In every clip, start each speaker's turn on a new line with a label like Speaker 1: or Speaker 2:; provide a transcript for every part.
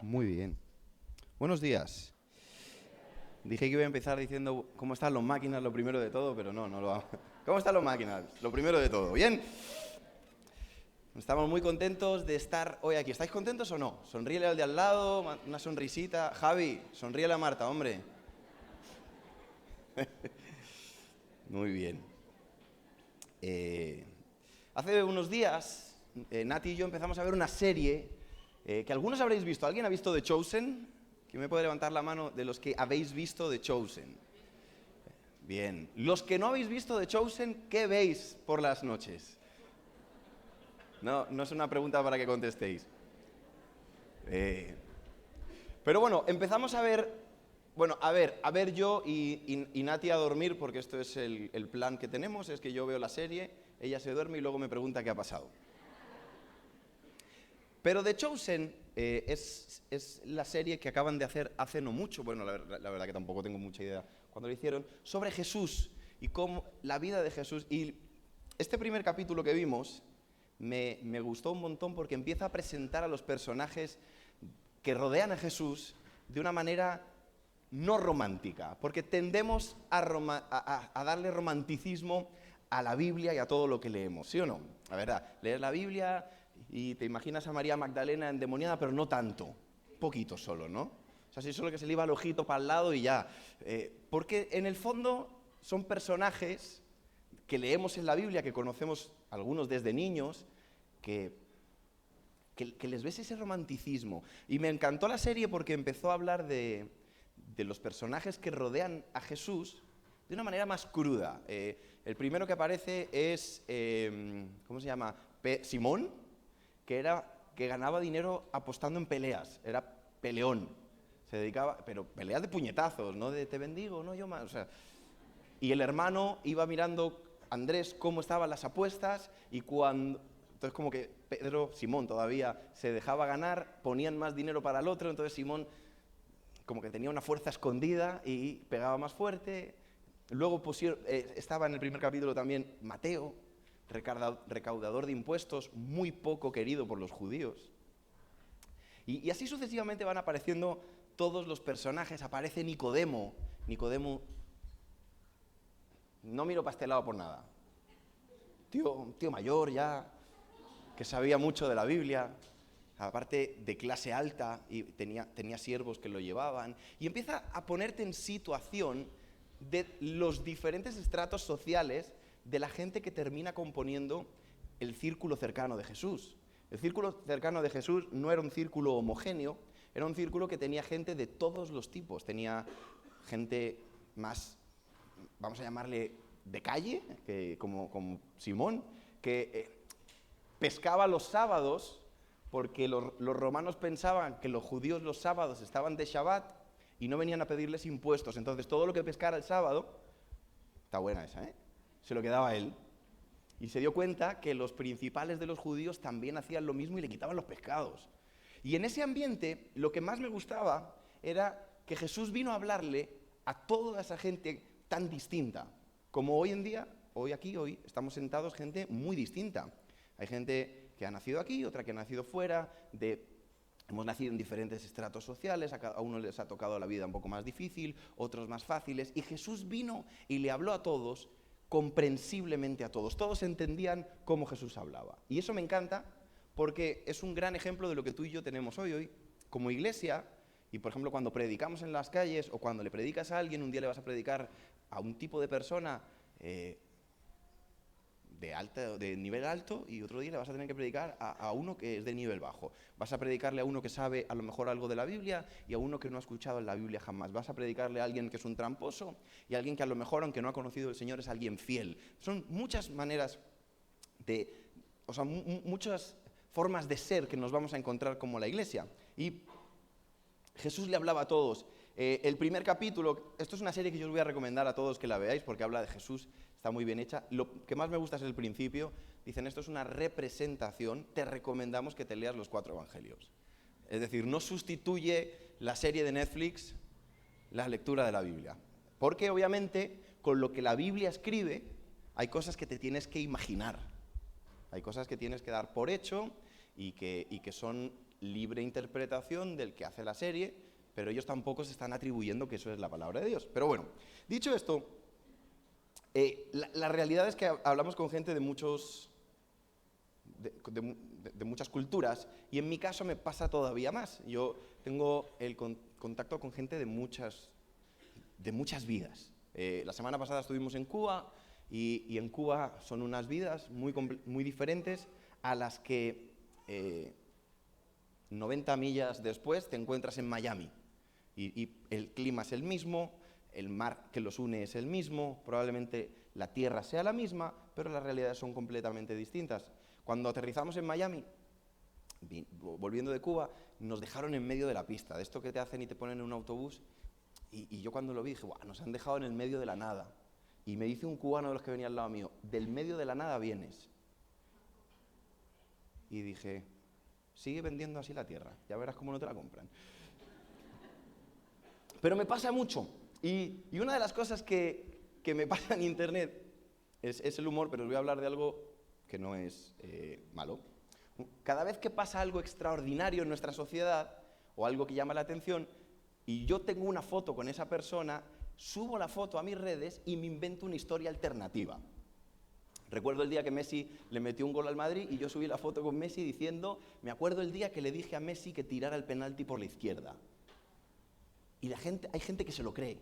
Speaker 1: Muy bien. Buenos días. Dije que iba a empezar diciendo cómo están los máquinas, lo primero de todo, pero no lo hago. ¿Cómo están los máquinas? Lo primero de todo. ¿Bien? Estamos muy contentos de estar hoy aquí. ¿Estáis contentos o no? Sonríele al de al lado, una sonrisita. Javi, sonríele a Marta, hombre. Muy bien. Hace unos días, Nati y yo empezamos a ver una serie que algunos habréis visto. ¿Alguien ha visto The Chosen? ¿Quién me puede levantar la mano de los que habéis visto The Chosen? Bien. Los que no habéis visto The Chosen, ¿qué veis por las noches? No es una pregunta para que contestéis. Pero bueno, empezamos a ver... Bueno, a ver yo y Nati a dormir, porque esto es el plan que tenemos, es que yo veo la serie, ella se duerme y luego me pregunta qué ha pasado. Pero The Chosen es la serie que acaban de hacer hace no mucho, bueno, la verdad que tampoco tengo mucha idea cuando lo hicieron, sobre Jesús y cómo la vida de Jesús. Y este primer capítulo que vimos me gustó un montón porque empieza a presentar a los personajes que rodean a Jesús de una manera no romántica, porque tendemos a darle romanticismo a la Biblia y a todo lo que leemos, ¿sí o no? La verdad, leer la Biblia y te imaginas a María Magdalena endemoniada, pero no tanto, poquito solo, ¿no? O sea, si solo que se le iba el ojito para el lado y ya. Porque en el fondo son personajes que leemos en la Biblia, que conocemos algunos desde niños, que les ves ese romanticismo. Y me encantó la serie porque empezó a hablar de los personajes que rodean a Jesús de una manera más cruda. El primero que aparece es, ¿cómo se llama? Simón, que ganaba dinero apostando en peleas, era peleón, se dedicaba, pero peleas de puñetazos, no de te bendigo, no yo más, o sea. Y el hermano iba mirando, Andrés, cómo estaban las apuestas y entonces como que Simón todavía se dejaba ganar, ponían más dinero para el otro, entonces Simón como que tenía una fuerza escondida y pegaba más fuerte. Luego estaba en el primer capítulo también Mateo, recaudador de impuestos, muy poco querido por los judíos. Y así sucesivamente van apareciendo todos los personajes. Aparece Nicodemo. Nicodemo, no miro para este lado por nada. Tío mayor ya, que sabía mucho de la Biblia, aparte de clase alta, y tenía siervos que lo llevaban, y empieza a ponerte en situación de los diferentes estratos sociales de la gente que termina componiendo el círculo cercano de Jesús. El círculo cercano de Jesús no era un círculo homogéneo, era un círculo que tenía gente de todos los tipos. Tenía gente más, vamos a llamarle, de calle, como Simón, que pescaba los sábados, porque los romanos pensaban que los judíos los sábados estaban de Shabbat y no venían a pedirles impuestos. Entonces todo lo que pescara el sábado, está buena esa, se lo quedaba a él. Y se dio cuenta que los principales de los judíos también hacían lo mismo y le quitaban los pescados. Y en ese ambiente, lo que más me gustaba era que Jesús vino a hablarle a toda esa gente tan distinta. Como hoy en día, hoy estamos sentados gente muy distinta. Hay gente que ha nacido aquí, otra que ha nacido fuera, hemos nacido en diferentes estratos sociales, a uno les ha tocado la vida un poco más difícil, otros más fáciles, y Jesús vino y le habló a todos, comprensiblemente a todos. Todos entendían cómo Jesús hablaba. Y eso me encanta porque es un gran ejemplo de lo que tú y yo tenemos hoy como iglesia. Y por ejemplo, cuando predicamos en las calles o cuando le predicas a alguien, un día le vas a predicar a un tipo de persona de nivel alto y otro día le vas a tener que predicar a uno que es de nivel bajo. Vas a predicarle a uno que sabe a lo mejor algo de la Biblia y a uno que no ha escuchado en la Biblia jamás. Vas a predicarle a alguien que es un tramposo y a alguien que a lo mejor, aunque no ha conocido al Señor, es alguien fiel. Son muchas maneras muchas formas de ser que nos vamos a encontrar como la iglesia. Y Jesús le hablaba a todos. El primer capítulo, esto es una serie que yo os voy a recomendar a todos que la veáis porque habla de Jesús, está muy bien hecha. Lo que más me gusta es el principio. Dicen, esto es una representación, te recomendamos que te leas los 4 evangelios. Es decir, no sustituye la serie de Netflix la lectura de la Biblia. Porque obviamente con lo que la Biblia escribe hay cosas que te tienes que imaginar. Hay cosas que tienes que dar por hecho y que son libre interpretación del que hace la serie, pero ellos tampoco se están atribuyendo que eso es la palabra de Dios. Pero bueno, dicho esto, la realidad es que hablamos con gente de muchas culturas, y en mi caso me pasa todavía más. Yo tengo el contacto con gente de muchas vidas. La semana pasada estuvimos en Cuba, y en Cuba son unas vidas muy diferentes a las que 90 millas después te encuentras en Miami. Y el clima es el mismo, el mar que los une es el mismo, probablemente la tierra sea la misma, pero las realidades son completamente distintas. Cuando aterrizamos en Miami, volviendo de Cuba, nos dejaron en medio de la pista, de esto que te hacen y te ponen en un autobús, y yo cuando lo vi dije, ¡guau!, nos han dejado en el medio de la nada. Y me dice un cubano de los que venía al lado mío, del medio de la nada vienes. Y dije, sigue vendiendo así la tierra, ya verás cómo no te la compran. Pero me pasa mucho, y una de las cosas que me pasa en Internet es el humor, pero os voy a hablar de algo que no es malo. Cada vez que pasa algo extraordinario en nuestra sociedad, o algo que llama la atención, y yo tengo una foto con esa persona, subo la foto a mis redes y me invento una historia alternativa. Recuerdo el día que Messi le metió un gol al Madrid y yo subí la foto con Messi diciendo, me acuerdo el día que le dije a Messi que tirara el penalti por la izquierda. Y hay gente que se lo cree.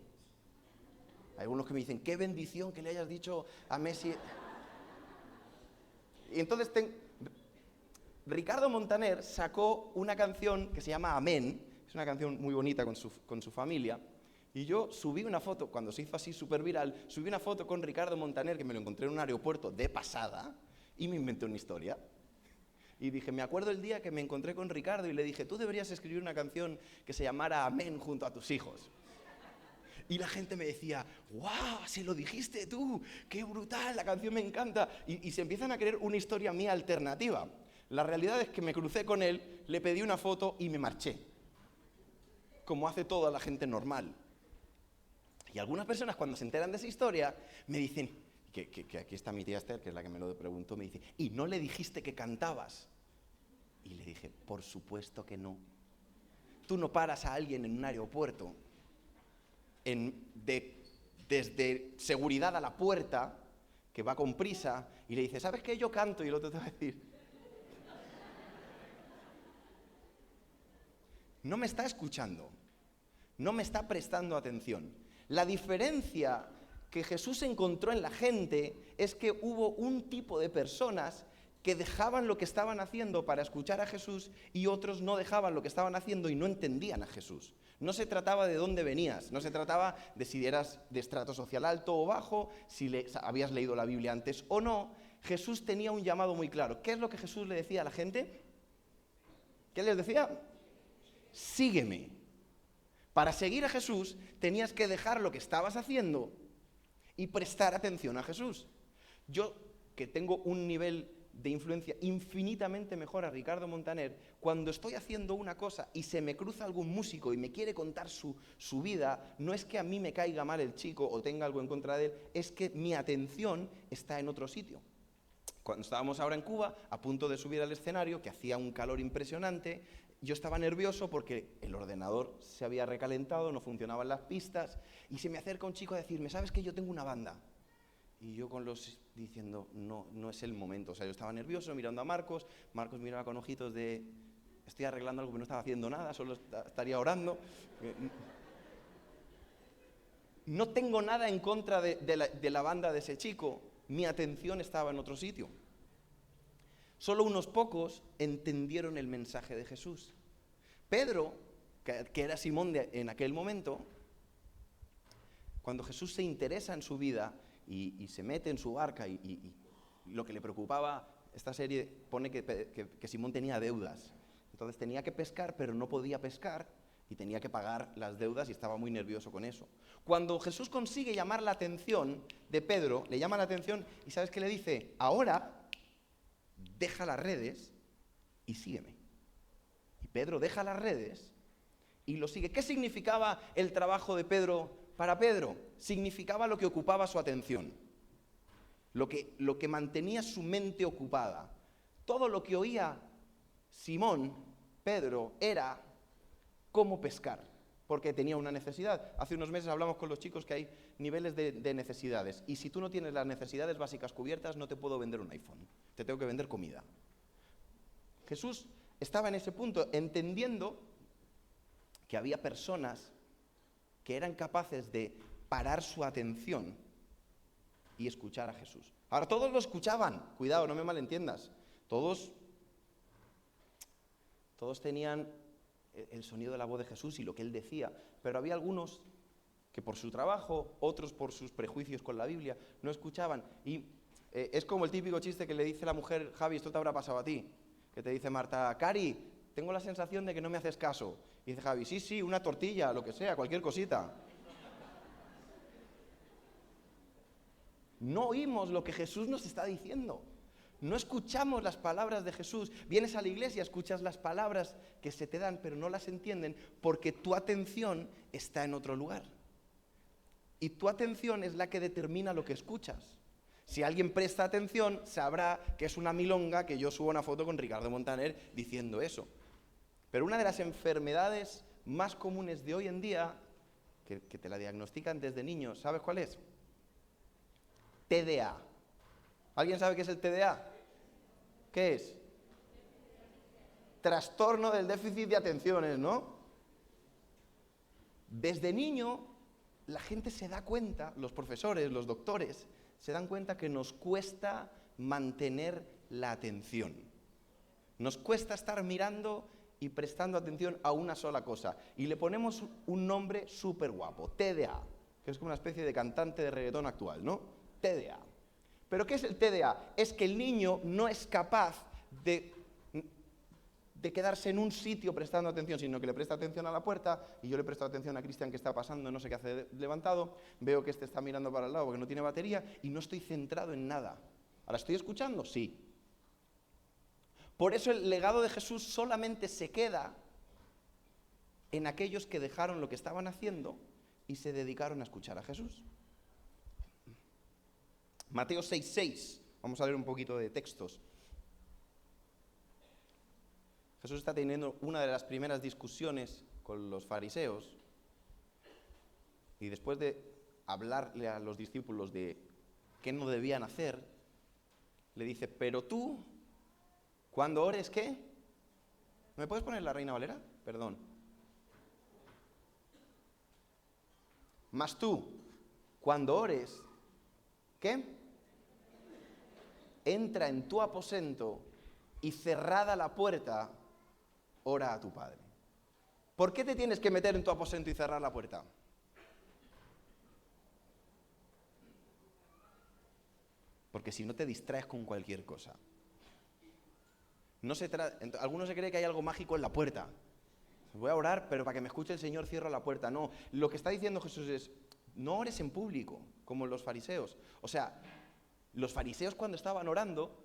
Speaker 1: Hay algunos que me dicen, qué bendición que le hayas dicho a Messi. Y entonces Ricardo Montaner sacó una canción que se llama Amén, es una canción muy bonita con su familia, y yo subí una foto, cuando se hizo así súper viral, subí una foto con Ricardo Montaner, que me lo encontré en un aeropuerto de pasada, y me inventé una historia. Y dije, me acuerdo el día que me encontré con Ricardo y le dije, tú deberías escribir una canción que se llamara Amén junto a tus hijos. Y la gente me decía, ¡guau! ¡Se lo dijiste tú! ¡Qué brutal! La canción me encanta. Y se empiezan a creer una historia mía alternativa. La realidad es que me crucé con él, le pedí una foto y me marché. Como hace toda la gente normal. Y algunas personas cuando se enteran de esa historia me dicen, que aquí está mi tía Esther, que es la que me lo preguntó, me dice, ¿y no le dijiste que cantabas? Y le dije, por supuesto que no. Tú no paras a alguien en un aeropuerto, desde seguridad a la puerta, que va con prisa, y le dices, ¿sabes qué? Yo canto, y el otro te va a decir, no me está escuchando, no me está prestando atención. La diferencia que Jesús encontró en la gente es que hubo un tipo de personas que dejaban lo que estaban haciendo para escuchar a Jesús y otros no dejaban lo que estaban haciendo y no entendían a Jesús. No se trataba de dónde venías, no se trataba de si eras de estrato social alto o bajo, si habías leído la Biblia antes o no. Jesús tenía un llamado muy claro. ¿Qué es lo que Jesús le decía a la gente? ¿Qué les decía? Sígueme. Para seguir a Jesús tenías que dejar lo que estabas haciendo y prestar atención a Jesús. Yo, que tengo un nivel de influencia infinitamente mejor a Ricardo Montaner, cuando estoy haciendo una cosa y se me cruza algún músico y me quiere contar su vida, no es que a mí me caiga mal el chico o tenga algo en contra de él, es que mi atención está en otro sitio. Cuando estábamos ahora en Cuba, a punto de subir al escenario, que hacía un calor impresionante, yo estaba nervioso porque el ordenador se había recalentado, no funcionaban las pistas, y se me acerca un chico a decirme, ¿sabes qué? Yo tengo una banda. Y yo diciendo, no es el momento. O sea, yo estaba nervioso mirando a Marcos miraba con ojitos de, estoy arreglando algo que no estaba haciendo nada, solo estaría orando. No tengo nada en contra de la banda de ese chico, mi atención estaba en otro sitio. Solo unos pocos entendieron el mensaje de Jesús. Pedro, que era Simón en aquel momento, cuando Jesús se interesa en su vida y se mete en su barca y lo que le preocupaba, esta serie pone que Simón tenía deudas. Entonces tenía que pescar, pero no podía pescar y tenía que pagar las deudas y estaba muy nervioso con eso. Cuando Jesús consigue llamar la atención de Pedro, le llama la atención y ¿sabes qué le dice? Ahora deja las redes y sígueme. Y Pedro deja las redes y lo sigue. ¿Qué significaba el trabajo de Pedro para Pedro? Significaba lo que ocupaba su atención, lo que mantenía su mente ocupada. Todo lo que oía Simón Pedro era cómo pescar, porque tenía una necesidad. Hace unos meses hablamos con los chicos que hay niveles de necesidades, y si tú no tienes las necesidades básicas cubiertas, no te puedo vender un iPhone, te tengo que vender comida. Jesús estaba en ese punto, entendiendo que había personas que eran capaces de parar su atención y escuchar a Jesús. Ahora, todos lo escuchaban, cuidado, no me malentiendas, todos tenían el sonido de la voz de Jesús y lo que él decía, pero había algunos que por su trabajo, otros por sus prejuicios con la Biblia, no escuchaban. Y es como el típico chiste que le dice la mujer: Javi, esto te habrá pasado a ti, que te dice Marta: Cari, tengo la sensación de que no me haces caso. Y dice Javi: sí, una tortilla, lo que sea, cualquier cosita. No oímos lo que Jesús nos está diciendo. No escuchamos las palabras de Jesús. Vienes a la iglesia, escuchas las palabras que se te dan, pero no las entienden porque tu atención está en otro lugar. Y tu atención es la que determina lo que escuchas. Si alguien presta atención, sabrá que es una milonga que yo subo una foto con Ricardo Montaner diciendo eso. Pero una de las enfermedades más comunes de hoy en día, que te la diagnostican desde niño, ¿sabes cuál es? TDA. ¿Alguien sabe qué es el TDA? ¿Qué es? Trastorno del déficit de atenciones, ¿no? Desde niño, la gente se da cuenta, los profesores, los doctores, se dan cuenta que nos cuesta mantener la atención. Nos cuesta estar mirando y prestando atención a una sola cosa. Y le ponemos un nombre súper guapo, TDA, que es como una especie de cantante de reggaetón actual, ¿no? TDA. ¿Pero qué es el TDA? Es que el niño no es capaz de quedarse en un sitio prestando atención, sino que le presta atención a la puerta, y yo le presto atención a Cristian que está pasando, no sé qué hace levantado, veo que este está mirando para el lado porque no tiene batería, y no estoy centrado en nada. ¿Ahora estoy escuchando? Sí. Por eso el legado de Jesús solamente se queda en aquellos que dejaron lo que estaban haciendo y se dedicaron a escuchar a Jesús. Mateo 6:6, vamos a leer un poquito de textos. Jesús está teniendo una de las primeras discusiones con los fariseos y después de hablarle a los discípulos de qué no debían hacer, le dice: pero tú, cuando ores, ¿qué? ¿Me puedes poner la Reina Valera? Perdón. Mas tú, cuando ores, ¿qué? Entra en tu aposento y cerrada la puerta, ora a tu Padre. ¿Por qué te tienes que meter en tu aposento y cerrar la puerta? Porque si no te distraes con cualquier cosa. Algunos se cree que hay algo mágico en la puerta. Voy a orar, pero para que me escuche el Señor cierro la puerta. No, lo que está diciendo Jesús es: no ores en público, como los fariseos. O sea, los fariseos cuando estaban orando,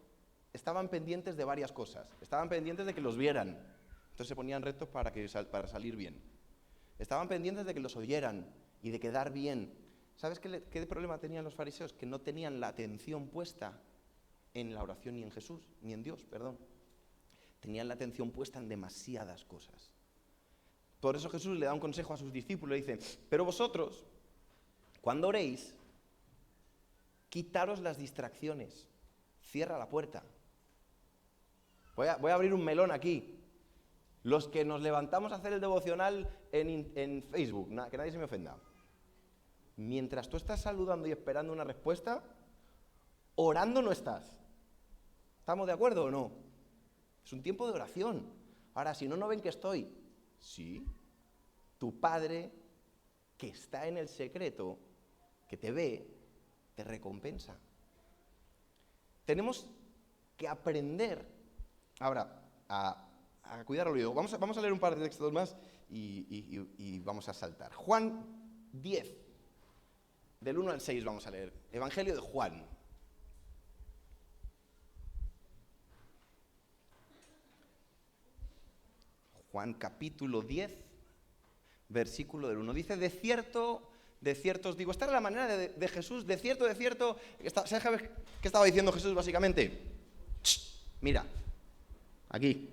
Speaker 1: estaban pendientes de varias cosas. Estaban pendientes de que los vieran. Entonces se ponían rectos para salir bien. Estaban pendientes de que los oyeran y de quedar bien. ¿Sabes qué problema tenían los fariseos? Que no tenían la atención puesta en la oración ni en Jesús, ni en Dios, perdón. Tenían la atención puesta en demasiadas cosas. Por eso Jesús le da un consejo a sus discípulos, le dice: pero vosotros, cuando oréis, quitaros las distracciones, cierra la puerta. Voy a abrir un melón aquí. Los que nos levantamos a hacer el devocional en Facebook, que nadie se me ofenda. Mientras tú estás saludando y esperando una respuesta, orando no estás. ¿Estamos de acuerdo o no? Es un tiempo de oración. Ahora, si no ven que estoy. Sí, tu Padre, que está en el secreto, que te ve, te recompensa. Tenemos que aprender ahora a cuidar el oído. Vamos a leer un par de textos más y vamos a saltar. Juan 10, del 1 al 6 vamos a leer. Evangelio de Juan. Juan capítulo 10, versículo del 1. Dice: de cierto os digo. Esta era la manera de Jesús. De cierto. ¿Sabes qué estaba diciendo Jesús básicamente? Mira, aquí.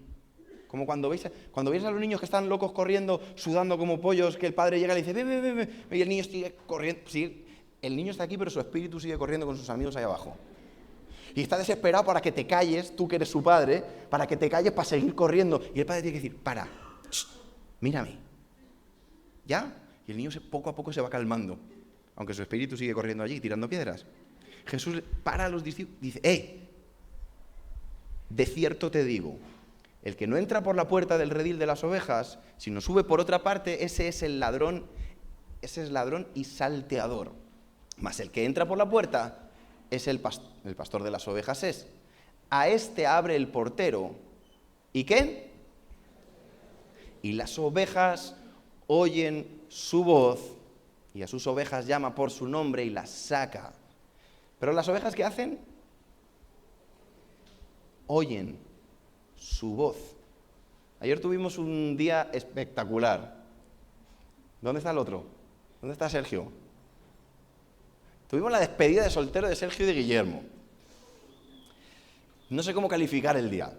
Speaker 1: Como cuando veis a los niños que están locos corriendo, sudando como pollos, que el padre llega y le dice, ven, ven, ven, ven, y el niño sigue corriendo, el niño está aquí, pero su espíritu sigue corriendo con sus amigos ahí abajo. Y está desesperado para que te calles, tú que eres su padre, para que te calles para seguir corriendo. Y el padre tiene que decir, para, mírame. ¿Ya? Y el niño poco a poco se va calmando, aunque su espíritu sigue corriendo allí, tirando piedras. Jesús para a los discípulos y dice, de cierto te digo, el que no entra por la puerta del redil de las ovejas, sino sube por otra parte, ese es ladrón y salteador. Mas el que entra por la puerta es el pastor de las ovejas es. A este abre el portero. ¿Y qué? Y las ovejas oyen su voz, y a sus ovejas llama por su nombre y las saca. Pero las ovejas, ¿qué hacen? Oyen su voz. Ayer tuvimos un día espectacular. ¿Dónde está el otro? ¿Dónde está Sergio? Tuvimos la despedida de soltero de Sergio y de Guillermo. No sé cómo calificar el día.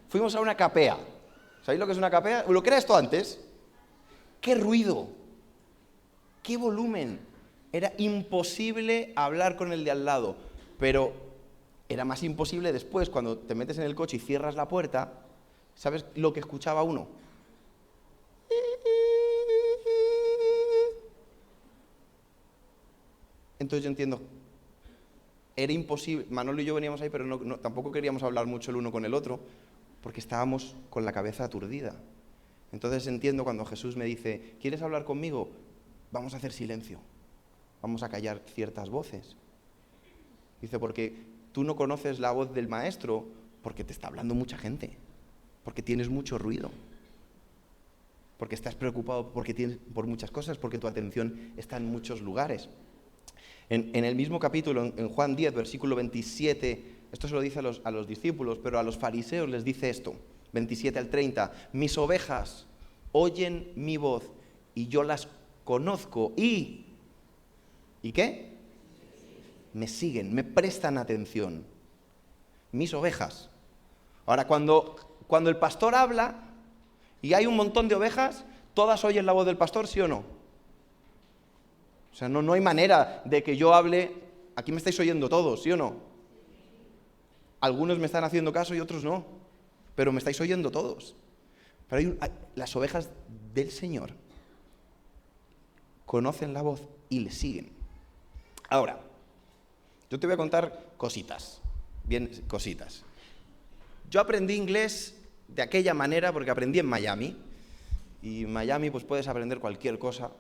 Speaker 1: Fuimos a una capea. ¿Sabéis lo que es una capea? ¿Lo que era esto antes? ¡Qué ruido! ¡Qué volumen! Era imposible hablar con el de al lado, pero era más imposible después, cuando te metes en el coche y cierras la puerta. ¿Sabes lo que escuchaba uno? Entonces yo entiendo, era imposible, Manolo y yo veníamos ahí, pero tampoco queríamos hablar mucho el uno con el otro, porque estábamos con la cabeza aturdida. Entonces entiendo cuando Jesús me dice, ¿quieres hablar conmigo? Vamos a hacer silencio, vamos a callar ciertas voces. Dice, porque tú no conoces la voz del maestro, porque te está hablando mucha gente, porque tienes mucho ruido, porque estás preocupado por muchas cosas, porque tu atención está en muchos lugares. En el mismo capítulo, en Juan 10, versículo 27, esto se lo dice a los discípulos, pero a los fariseos les dice esto, 27 al 30, mis ovejas oyen mi voz y yo las conozco ¿y qué? Me siguen, me prestan atención. Mis ovejas. Ahora, cuando el pastor habla y hay un montón de ovejas, ¿todas oyen la voz del pastor, sí o no? O sea, no hay manera de que yo hable, aquí me estáis oyendo todos, ¿sí o no? Algunos me están haciendo caso y otros no, pero me estáis oyendo todos. Pero las ovejas del Señor conocen la voz y le siguen. Ahora, yo te voy a contar cositas, bien cositas. Yo aprendí inglés de aquella manera porque aprendí en Miami, y en Miami pues puedes aprender cualquier cosa.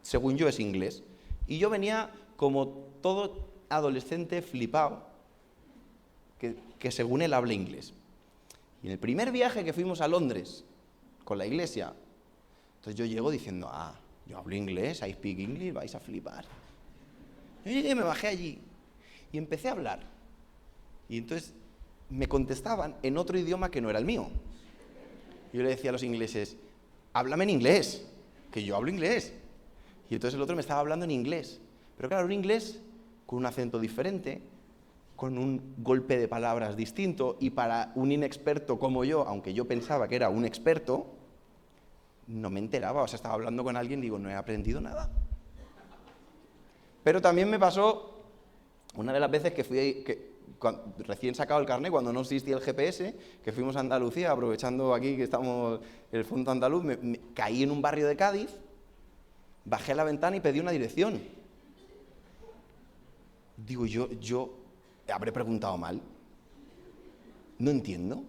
Speaker 1: Según yo es inglés, y yo venía como todo adolescente flipado, que según él habla inglés. Y en el primer viaje que fuimos a Londres, con la iglesia, entonces yo llego diciendo, yo hablo inglés, I speak English, vais a flipar. Yo llegué, me bajé allí, y empecé a hablar. Y entonces me contestaban en otro idioma que no era el mío. Yo le decía a los ingleses, háblame en inglés, que yo hablo inglés. Y entonces el otro me estaba hablando en inglés. Pero claro, un inglés con un acento diferente, con un golpe de palabras distinto, y para un inexperto como yo, aunque yo pensaba que era un experto, no me enteraba. O sea, estaba hablando con alguien y digo, no he aprendido nada. Pero también me pasó una de las veces que fui, recién sacado el carnet, cuando no existía el GPS, que fuimos a Andalucía, aprovechando aquí que estamos en el Fondo Andaluz, me caí en un barrio de Cádiz. Bajé a la ventana y pedí una dirección. Digo, yo habré preguntado mal. No entiendo.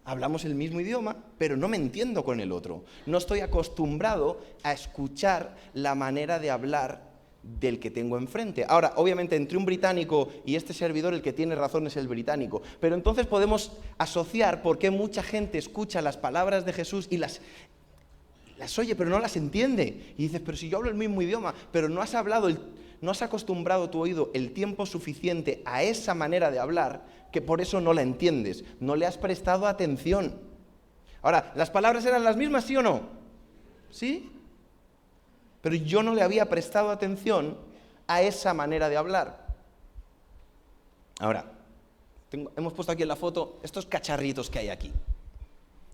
Speaker 1: Hablamos el mismo idioma, pero no me entiendo con el otro. No estoy acostumbrado a escuchar la manera de hablar del que tengo enfrente. Ahora, obviamente, entre un británico y este servidor, el que tiene razón es el británico. Pero entonces podemos asociar por qué mucha gente escucha las palabras de Jesús y las oye, pero no las entiende. Y dices, pero si yo hablo el mismo idioma, pero no has acostumbrado tu oído el tiempo suficiente a esa manera de hablar, que por eso no la entiendes. No le has prestado atención. Ahora, ¿las palabras eran las mismas, sí o no? ¿Sí? Pero yo no le había prestado atención a esa manera de hablar. Ahora, Hemos puesto aquí en la foto estos cacharritos que hay aquí.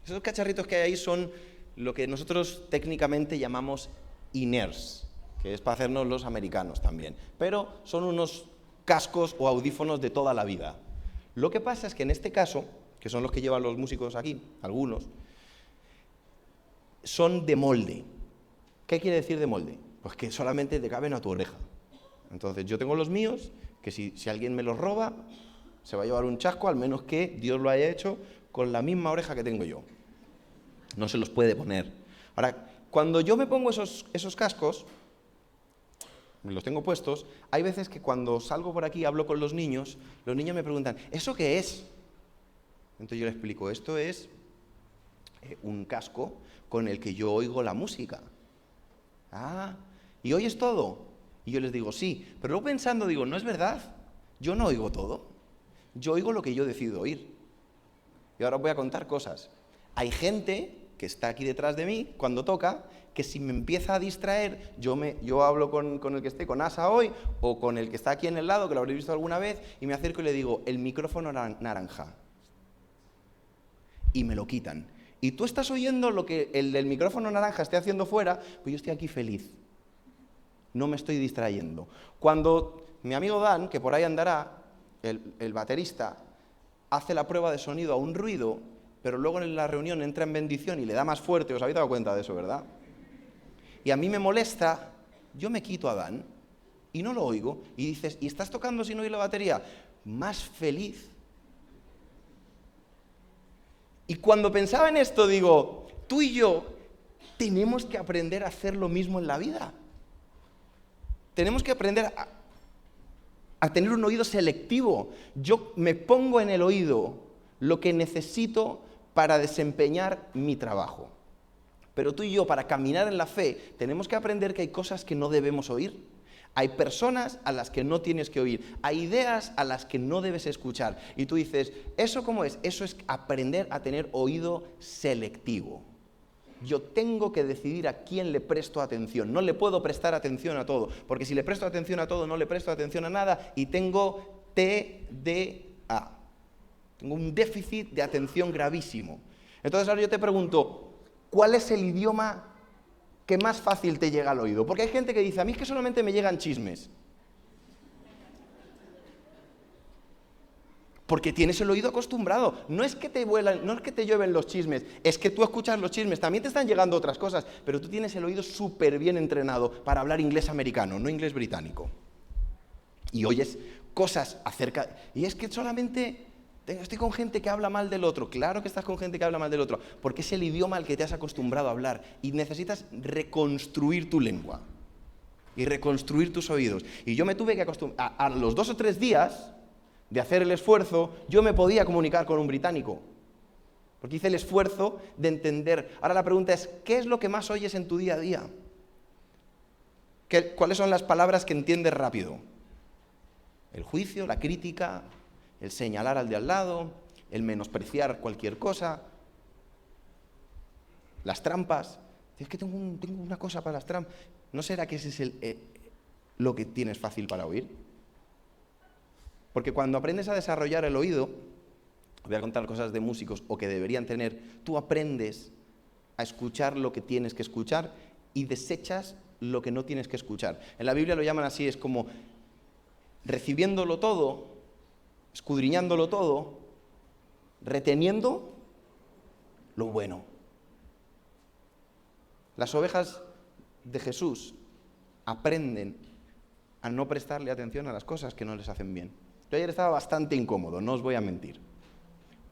Speaker 1: Esos cacharritos que hay ahí son lo que nosotros técnicamente llamamos in-ears, que es para hacernos los americanos también. Pero son unos cascos o audífonos de toda la vida. Lo que pasa es que en este caso, que son los que llevan los músicos aquí, algunos, son de molde. ¿Qué quiere decir de molde? Pues que solamente te caben a tu oreja. Entonces yo tengo los míos, que si alguien me los roba, se va a llevar un chasco, al menos que Dios lo haya hecho con la misma oreja que tengo yo. No se los puede poner. Ahora, cuando yo me pongo esos cascos, me los tengo puestos, hay veces que cuando salgo por aquí y hablo con los niños me preguntan, ¿eso qué es? Entonces yo les explico, esto es un casco con el que yo oigo la música. Ah, ¿y oyes todo? Y yo les digo, sí, pero luego pensando digo, no es verdad, yo no oigo todo, yo oigo lo que yo decido oír. Y ahora os voy a contar cosas. Hay gente que está aquí detrás de mí cuando toca, que si me empieza a distraer, yo hablo con el que esté, con Asa hoy, o con el que está aquí en el lado, que lo habréis visto alguna vez, y me acerco y le digo, el micrófono naranja. Y me lo quitan. Y tú estás oyendo lo que el del micrófono naranja esté haciendo fuera, pues yo estoy aquí feliz. No me estoy distrayendo. Cuando mi amigo Dan, que por ahí andará, el baterista, hace la prueba de sonido a un ruido, pero luego en la reunión entra en bendición y le da más fuerte, os habéis dado cuenta de eso, ¿verdad? Y a mí me molesta, yo me quito a Dan y no lo oigo. Y dices, ¿y estás tocando sin oír la batería? Más feliz. Y cuando pensaba en esto, digo, tú y yo tenemos que aprender a hacer lo mismo en la vida. Tenemos que aprender a tener un oído selectivo. Yo me pongo en el oído lo que necesito para desempeñar mi trabajo. Pero tú y yo, para caminar en la fe, tenemos que aprender que hay cosas que no debemos oír. Hay personas a las que no tienes que oír. Hay ideas a las que no debes escuchar. Y tú dices, ¿eso cómo es? Eso es aprender a tener oído selectivo. Yo tengo que decidir a quién le presto atención. No le puedo prestar atención a todo, porque si le presto atención a todo, no le presto atención a nada y tengo TDA. Tengo un déficit de atención gravísimo. Entonces ahora yo te pregunto, ¿cuál es el idioma que más fácil te llega al oído? Porque hay gente que dice, a mí es que solamente me llegan chismes. Porque tienes el oído acostumbrado. No es que te llueven los chismes, es que tú escuchas los chismes, también te están llegando otras cosas, pero tú tienes el oído súper bien entrenado para hablar inglés americano, no inglés británico. Y oyes cosas acerca... Y es que solamente... Estoy con gente que habla mal del otro. Claro que estás con gente que habla mal del otro, porque es el idioma al que te has acostumbrado a hablar y necesitas reconstruir tu lengua y reconstruir tus oídos. Y yo me tuve que acostumbrar, a los 2 o 3 días de hacer el esfuerzo, yo me podía comunicar con un británico, porque hice el esfuerzo de entender. Ahora la pregunta es, ¿qué es lo que más oyes en tu día a día? ¿Cuáles son las palabras que entiendes rápido? El juicio, la crítica, el señalar al de al lado, el menospreciar cualquier cosa, las trampas. Es que tengo una cosa para las trampas. ¿No será que ese es lo que tienes fácil para oír? Porque cuando aprendes a desarrollar el oído, voy a contar cosas de músicos o que deberían tener, tú aprendes a escuchar lo que tienes que escuchar y desechas lo que no tienes que escuchar. En la Biblia lo llaman así, es como recibiéndolo todo, escudriñándolo todo, reteniendo lo bueno. Las ovejas de Jesús aprenden a no prestarle atención a las cosas que no les hacen bien. Yo ayer estaba bastante incómodo, no os voy a mentir,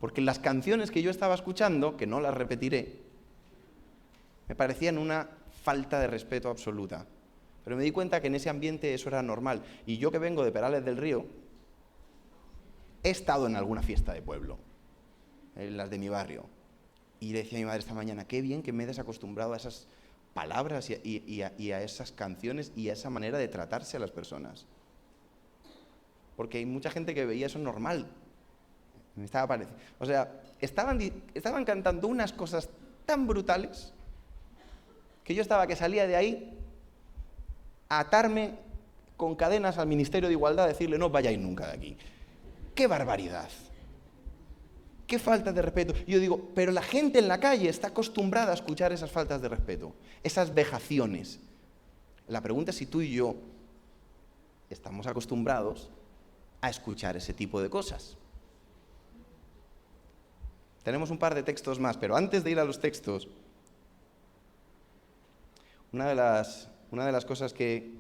Speaker 1: porque las canciones que yo estaba escuchando, que no las repetiré, me parecían una falta de respeto absoluta. Pero me di cuenta que en ese ambiente eso era normal. Y yo que vengo de Perales del Río, he estado en alguna fiesta de pueblo, en las de mi barrio, y le decía a mi madre esta mañana, qué bien que me he desacostumbrado a esas palabras y a esas canciones y a esa manera de tratarse a las personas. Porque hay mucha gente que veía eso normal. Me estaba pareciendo. O sea, estaban cantando unas cosas tan brutales que yo estaba que salía de ahí a atarme con cadenas al Ministerio de Igualdad, a decirle no vayáis nunca de aquí. ¡Qué barbaridad! qué falta de respeto. Y yo digo, pero la gente en la calle está acostumbrada a escuchar esas faltas de respeto, esas vejaciones. La pregunta es si tú y yo estamos acostumbrados a escuchar ese tipo de cosas. Tenemos un par de textos más, pero antes de ir a los textos, una de las cosas que...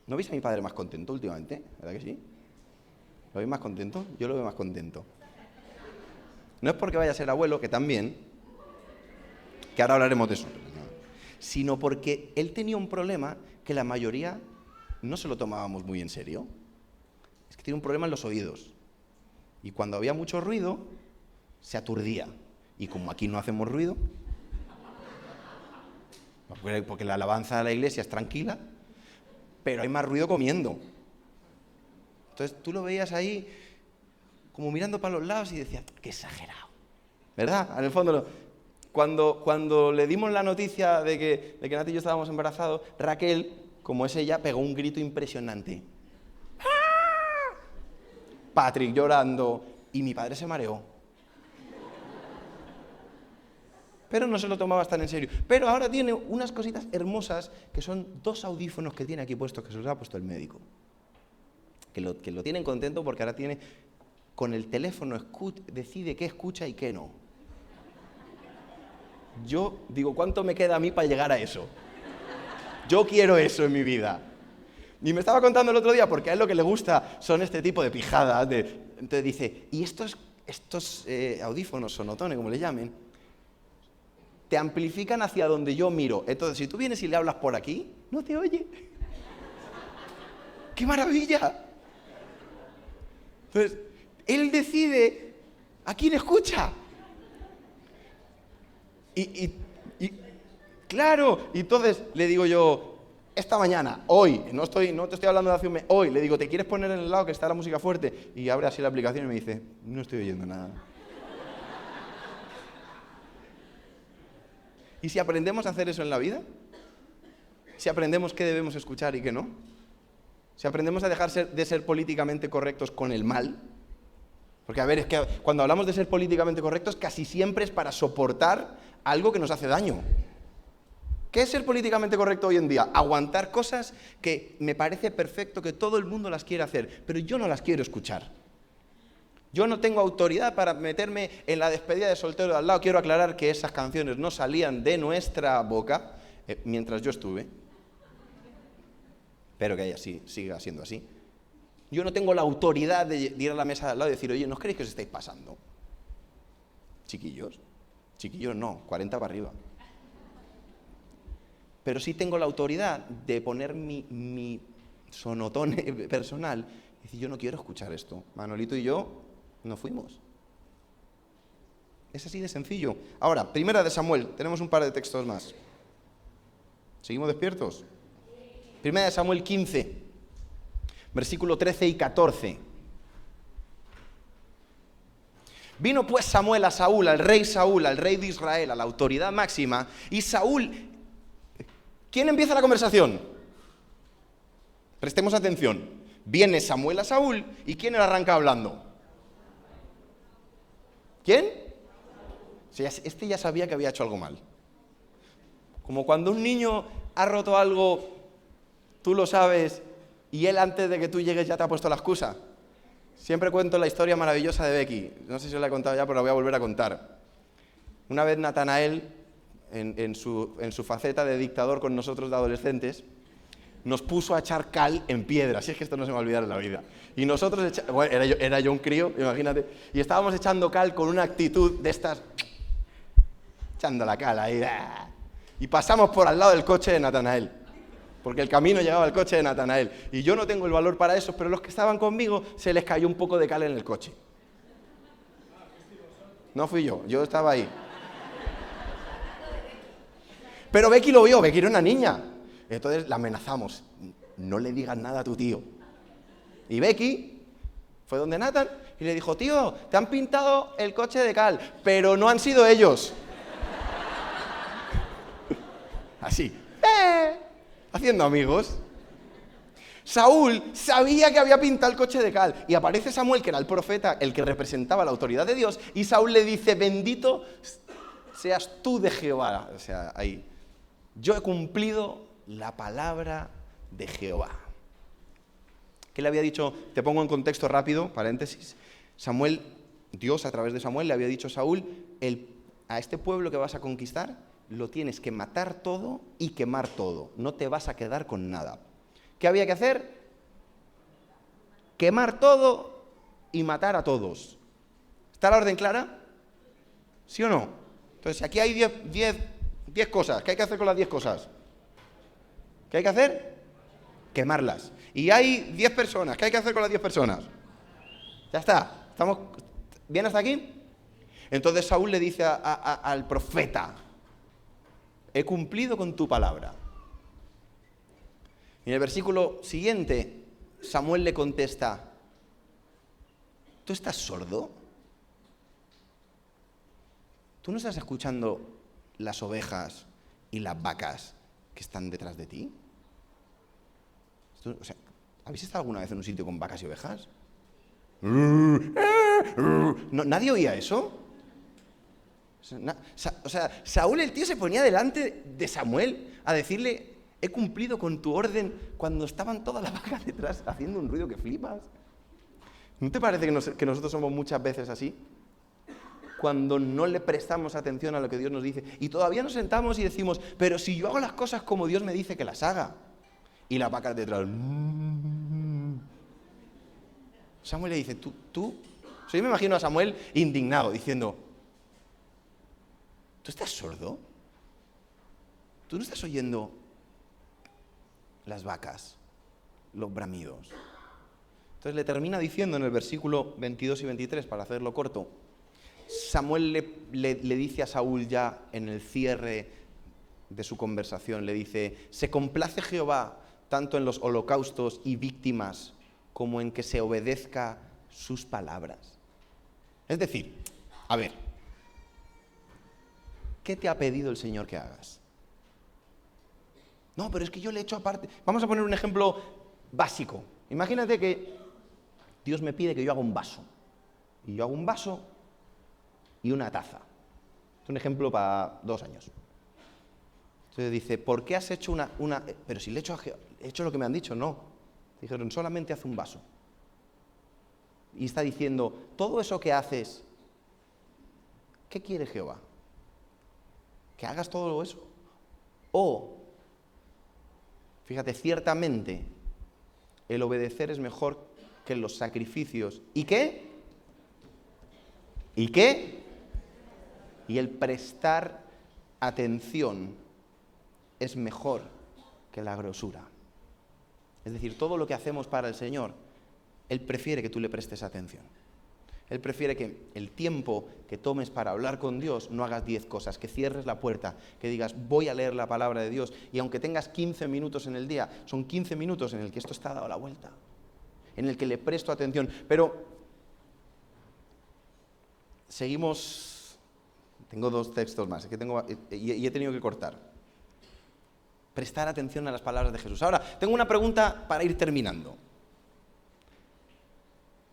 Speaker 1: ¿No veis a mi padre más contento últimamente? ¿Verdad que sí? ¿Lo veis más contento? Yo lo veo más contento. No es porque vaya a ser abuelo, que también, que ahora hablaremos de eso, sino porque él tenía un problema que la mayoría no se lo tomábamos muy en serio. Es que tiene un problema en los oídos. Y cuando había mucho ruido, se aturdía. Y como aquí no hacemos ruido, porque la alabanza de la iglesia es tranquila, pero hay más ruido comiendo. Entonces tú lo veías ahí como mirando para los lados y decías, qué exagerado, ¿verdad? En el fondo, cuando le dimos la noticia de que Nati y yo estábamos embarazados, Raquel, como es ella, pegó un grito impresionante. ¡Ah! Patrick llorando y mi padre se mareó. Pero no se lo tomaba tan en serio. Pero ahora tiene unas cositas hermosas que son 2 audífonos que tiene aquí puestos, que se los ha puesto el médico. Que lo tienen contento porque ahora tiene, con el teléfono decide qué escucha y qué no. Yo digo, ¿cuánto me queda a mí para llegar a eso? Yo quiero eso en mi vida. Y me estaba contando el otro día, porque a él lo que le gusta son este tipo de pijadas. Entonces dice, y estos audífonos, sonotones, como le llamen, te amplifican hacia donde yo miro. Entonces, si tú vienes y le hablas por aquí, no te oye. ¡Qué maravilla! Entonces, él decide a quién escucha. Y claro, y entonces le digo yo, esta mañana, hoy, no te estoy hablando de hace un mes, hoy, le digo, ¿te quieres poner en el lado que está la música fuerte? Y abre así la aplicación y me dice, no estoy oyendo nada. ¿Y si aprendemos a hacer eso en la vida? Si aprendemos qué debemos escuchar y qué no. Si aprendemos a dejar de ser políticamente correctos con el mal. Porque, a ver, es que cuando hablamos de ser políticamente correctos, casi siempre es para soportar algo que nos hace daño. ¿Qué es ser políticamente correcto hoy en día? Aguantar cosas que me parece perfecto que todo el mundo las quiere hacer, pero yo no las quiero escuchar. Yo no tengo autoridad para meterme en la despedida de soltero de al lado. Quiero aclarar que esas canciones no salían de nuestra boca mientras yo estuve. Espero que siga siendo así. Yo no tengo la autoridad de ir a la mesa de al lado y decir, oye, ¿no os creéis que os estáis pasando? Chiquillos. Chiquillos no, 40 para arriba. Pero sí tengo la autoridad de poner mi sonotone personal y decir, yo no quiero escuchar esto. Manolito y yo no fuimos. Es así de sencillo. Ahora, 1 Samuel, tenemos un par de textos más. ¿Seguimos despiertos? 1 Samuel 15, versículo 13 y 14. Vino pues Samuel a Saúl, al rey de Israel, a la autoridad máxima, y Saúl... ¿Quién empieza la conversación? Prestemos atención. Viene Samuel a Saúl, ¿y quién le arranca hablando? ¿Quién? Este ya sabía que había hecho algo mal. Como cuando un niño ha roto algo, tú lo sabes, y él antes de que tú llegues ya te ha puesto la excusa. Siempre cuento la historia maravillosa de Becky. No sé si os la he contado ya, pero la voy a volver a contar. Una vez Natanael, en su faceta de dictador con nosotros de adolescentes, nos puso a echar cal en piedra. Así es que esto no se me va a olvidar en la vida. Y nosotros, era yo un crío, imagínate, y estábamos echando cal con una actitud de estas, echando la cal ahí, y pasamos por al lado del coche de Natanael, porque el camino llegaba al coche de Natanael. Y yo no tengo el valor para eso, pero los que estaban conmigo se les cayó un poco de cal en el coche. No fui yo estaba ahí. Pero Becky lo vio, Becky era una niña. Entonces la amenazamos, no le digas nada a tu tío. Y Becky fue donde Nathan y le dijo, tío, te han pintado el coche de cal, pero no han sido ellos. Así, haciendo amigos. Saúl sabía que había pintado el coche de cal. Y aparece Samuel, que era el profeta, el que representaba la autoridad de Dios, y Saúl le dice, bendito seas tú de Jehová. O sea, ahí, yo he cumplido la palabra de Jehová. ¿Qué le había dicho? Te pongo en contexto rápido, paréntesis. Samuel, Dios a través de Samuel le había dicho a Saúl, a este pueblo que vas a conquistar, lo tienes que matar todo y quemar todo. No te vas a quedar con nada. ¿Qué había que hacer? Quemar todo y matar a todos. ¿Está la orden clara? ¿Sí o no? Entonces, aquí hay 10 cosas. ¿Qué hay que hacer con las 10 cosas? ¿Qué hay que hacer? Quemarlas. Y hay 10 personas. ¿Qué hay que hacer con las 10 personas? Ya está. ¿Estamos bien hasta aquí? Entonces Saúl le dice al profeta, he cumplido con tu palabra. Y en el versículo siguiente, Samuel le contesta, ¿tú estás sordo? ¿Tú no estás escuchando las ovejas y las vacas que están detrás de ti? O sea, ¿habéis estado alguna vez en un sitio con vacas y ovejas? ¿No, ¿nadie oía eso? O sea, Saúl, el tío, se ponía delante de Samuel a decirle, he cumplido con tu orden cuando estaban todas las vacas detrás haciendo un ruido que flipas. ¿No te parece que nosotros somos muchas veces así? Cuando no le prestamos atención a lo que Dios nos dice y todavía nos sentamos y decimos, pero si yo hago las cosas como Dios me dice que las haga. Y las vacas detrás. Samuel le dice, tú. O sea, yo me imagino a Samuel indignado diciendo, ¿tú estás sordo? ¿Tú no estás oyendo las vacas, los bramidos? Entonces le termina diciendo en el versículo 22 y 23, para hacerlo corto, Samuel le dice a Saúl ya en el cierre de su conversación, le dice, se complace Jehová tanto en los holocaustos y víctimas como en que se obedezca sus palabras. Es decir, a ver, ¿qué te ha pedido el Señor que hagas? No, pero es que yo le he hecho aparte. Vamos a poner un ejemplo básico. Imagínate que Dios me pide que yo haga un vaso. Y yo hago un vaso y una taza. Es un ejemplo para 2 años. Entonces dice, ¿por qué has hecho una? Pero si le he hecho lo que me han dicho, no. Dijeron, solamente haz un vaso. Y está diciendo, todo eso que haces, ¿qué quiere Jehová? ¿Que hagas todo eso? O, fíjate, ciertamente, el obedecer es mejor que los sacrificios. ¿Y qué? ¿Y qué? Y el prestar atención es mejor que la grosura. Es decir, todo lo que hacemos para el Señor, Él prefiere que tú le prestes atención. Él prefiere que el tiempo que tomes para hablar con Dios no hagas 10 cosas, que cierres la puerta, que digas, voy a leer la palabra de Dios, y aunque tengas 15 minutos en el día, son 15 minutos en el que esto está dado la vuelta, en el que le presto atención. Pero seguimos, tengo 2 textos más, y he tenido que cortar. Prestar atención a las palabras de Jesús. Ahora, tengo una pregunta para ir terminando.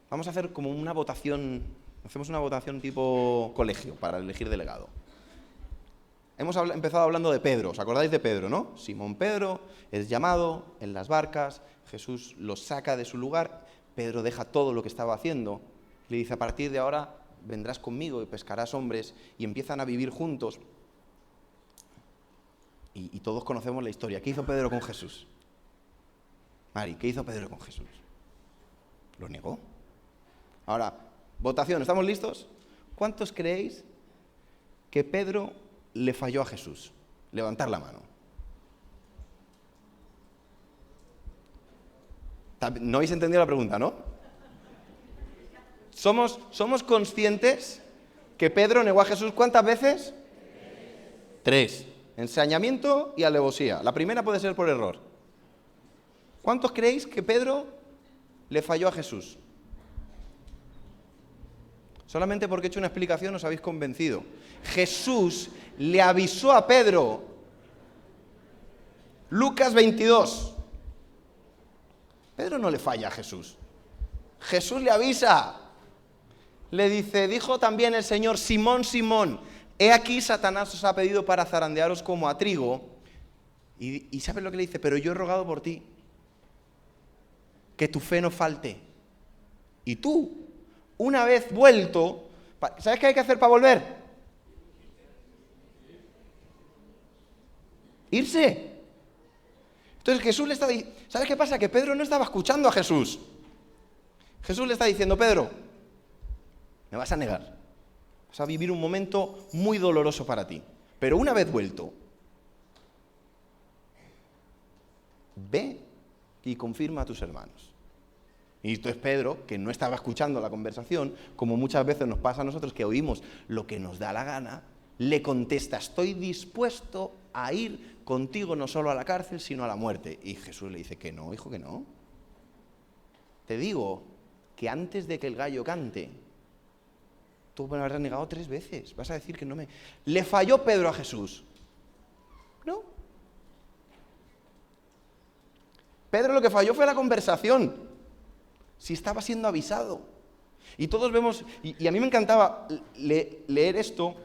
Speaker 1: Vamos a hacer como una votación, hacemos una votación tipo colegio para elegir delegado. Hemos empezado hablando de Pedro, ¿os acordáis de Pedro, no? Simón Pedro es llamado en las barcas, Jesús lo saca de su lugar, Pedro deja todo lo que estaba haciendo, le dice, a partir de ahora vendrás conmigo y pescarás hombres, y empiezan a vivir juntos. Y todos conocemos la historia. ¿Qué hizo Pedro con Jesús? Mari, ¿qué hizo Pedro con Jesús? Lo negó. Ahora, votación, ¿estamos listos? ¿Cuántos creéis que Pedro le falló a Jesús? Levantar la mano. No habéis entendido la pregunta, ¿no? ¿Somos conscientes que Pedro negó a Jesús cuántas veces? 3. Ensañamiento y alevosía. La primera puede ser por error. ¿Cuántos creéis que Pedro le falló a Jesús? Solamente porque he hecho una explicación os habéis convencido. Jesús le avisó a Pedro. Lucas 22. Pedro no le falla a Jesús. Jesús le avisa. Le dice, dijo también el Señor, Simón, Simón, he aquí Satanás os ha pedido para zarandearos como a trigo. Y ¿sabes lo que le dice? Pero yo he rogado por ti, que tu fe no falte. Y tú, una vez vuelto, ¿sabes qué hay que hacer para volver? Irse. Entonces Jesús le está diciendo, ¿sabes qué pasa? Que Pedro no estaba escuchando a Jesús. Jesús le está diciendo, Pedro, me vas a negar. Vas a vivir un momento muy doloroso para ti. Pero una vez vuelto, ve y confirma a tus hermanos. Y esto es Pedro, que no estaba escuchando la conversación, como muchas veces nos pasa a nosotros, que oímos lo que nos da la gana, le contesta, estoy dispuesto a ir contigo no solo a la cárcel, sino a la muerte. Y Jesús le dice, que no, hijo, que no. Te digo que antes de que el gallo cante, tú me habrás negado 3 veces. Vas a decir que no me... ¿Le falló Pedro a Jesús? No. Pedro lo que falló fue la conversación. Si estaba siendo avisado. Y todos vemos... Y a mí me encantaba leer esto,